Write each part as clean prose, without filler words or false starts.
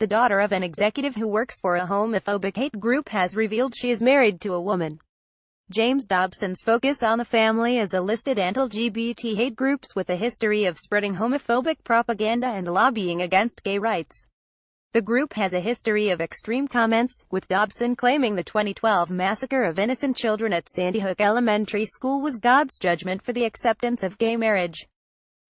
the daughter of an executive who works for a homophobic hate group, has revealed she is married to a woman. James Dobson's Focus on the Family is a listed anti-LGBT hate groups with a history of spreading homophobic propaganda and lobbying against gay rights. The group has a history of extreme comments, with Dobson claiming the 2012 massacre of innocent children at Sandy Hook Elementary School was God's judgment for the acceptance of gay marriage.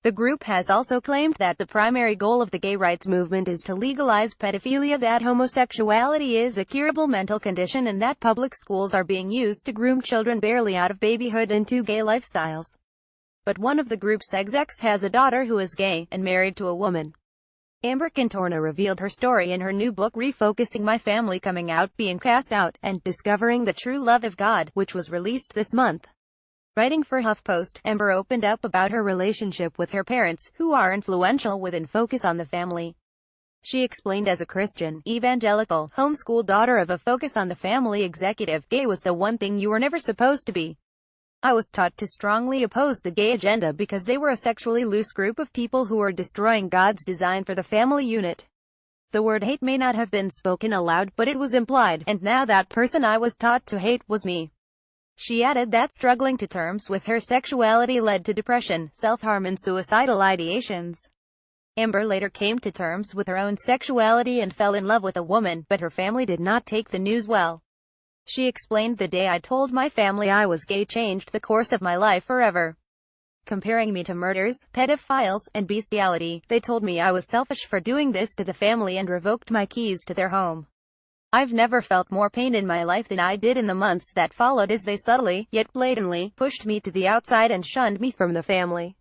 The group has also claimed that the primary goal of the gay rights movement is to legalize pedophilia, that homosexuality is a curable mental condition, and that public schools are being used to groom children barely out of babyhood into gay lifestyles. But one of the group's execs has a daughter who is gay, and married to a woman. Amber Cantorna revealed her story in her new book Refocusing My Family, Coming Out, Being Cast Out, and Discovering the True Love of God, which was released this month. Writing for HuffPost, Amber opened up about her relationship with her parents, who are influential within Focus on the Family. She explained, as a Christian, evangelical, homeschool daughter of a Focus on the Family executive, gay was the one thing you were never supposed to be. I was taught to strongly oppose the gay agenda because they were a sexually loose group of people who were destroying God's design for the family unit. The word hate may not have been spoken aloud, but it was implied, and now that person I was taught to hate was me. She added that struggling to terms with her sexuality led to depression, self-harm and suicidal ideations. Amber later came to terms with her own sexuality and fell in love with a woman, but her family did not take the news well. She explained, "The day I told my family I was gay changed the course of my life forever. Comparing me to murderers, pedophiles, and bestiality, they told me I was selfish for doing this to the family and revoked my keys to their home. I've never felt more pain in my life than I did in the months that followed, as they subtly, yet blatantly, pushed me to the outside and shunned me from the family."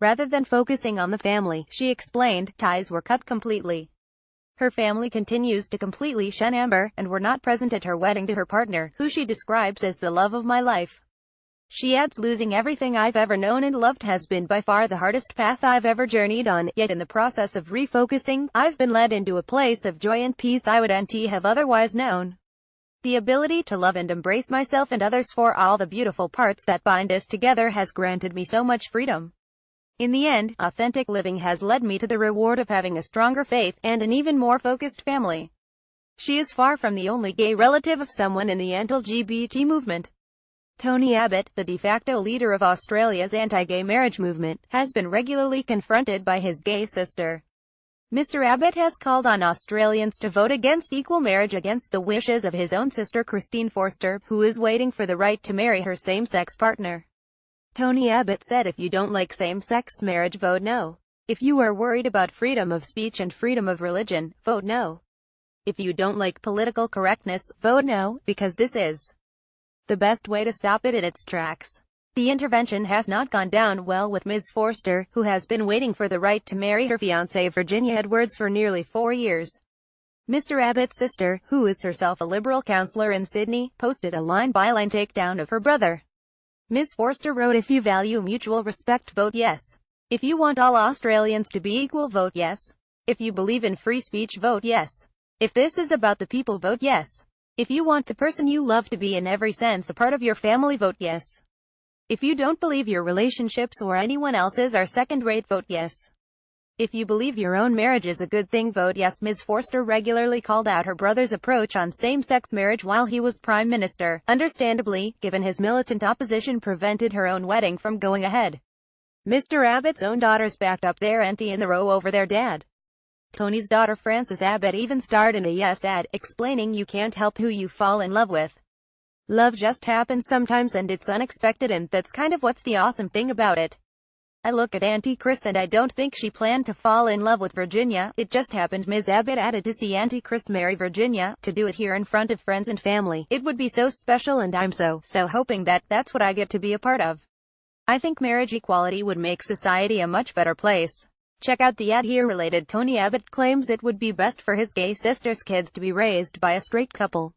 Rather than focusing on the family, she explained, ties were cut completely. Her family continues to completely shun Amber, and were not present at her wedding to her partner, who she describes as the love of my life. She adds, "Losing everything I've ever known and loved has been by far the hardest path I've ever journeyed on, yet in the process of refocusing, I've been led into a place of joy and peace I wouldn't have otherwise known. The ability to love and embrace myself and others for all the beautiful parts that bind us together has granted me so much freedom. In the end, authentic living has led me to the reward of having a stronger faith, and an even more focused family." She is far from the only gay relative of someone in the anti-LGBT movement. Tony Abbott, the de facto leader of Australia's anti-gay marriage movement, has been regularly confronted by his gay sister. Mr. Abbott has called on Australians to vote against equal marriage against the wishes of his own sister Christine Forster, who is waiting for the right to marry her same-sex partner. Tony Abbott said, "If you don't like same-sex marriage, vote no. If you are worried about freedom of speech and freedom of religion, vote no. If you don't like political correctness, vote no, because this is the best way to stop it in its tracks." The intervention has not gone down well with Ms. Forster, who has been waiting for the right to marry her fiancé Virginia Edwards for nearly 4 years. Mr. Abbott's sister, who is herself a Liberal councillor in Sydney, posted a line-by-line takedown of her brother. Ms. Forster wrote, "If you value mutual respect, vote yes. If you want all Australians to be equal, vote yes. If you believe in free speech, vote yes. If this is about the people, vote yes. If you want the person you love to be in every sense a part of your family, vote yes. If you don't believe your relationships or anyone else's are second-rate, vote yes. If you believe your own marriage is a good thing, vote yes." Ms. Forster regularly called out her brother's approach on same-sex marriage while he was Prime Minister, understandably, given his militant opposition prevented her own wedding from going ahead. Mr. Abbott's own daughters backed up their auntie in the row over their dad. Tony's daughter Frances Abbott even starred in a Yes ad, explaining, "You can't help who you fall in love with. Love just happens sometimes and it's unexpected, and that's kind of what's the awesome thing about it. I look at Auntie Chris and I don't think she planned to fall in love with Virginia, it just happened." Ms. Abbott added, "To see Auntie Chris marry Virginia, to do it here in front of friends and family, it would be so special, and I'm so hoping that that's what I get to be a part of. I think marriage equality would make society a much better place." Check out the ad here. Related, Tony Abbott claims it would be best for his gay sister's kids to be raised by a straight couple.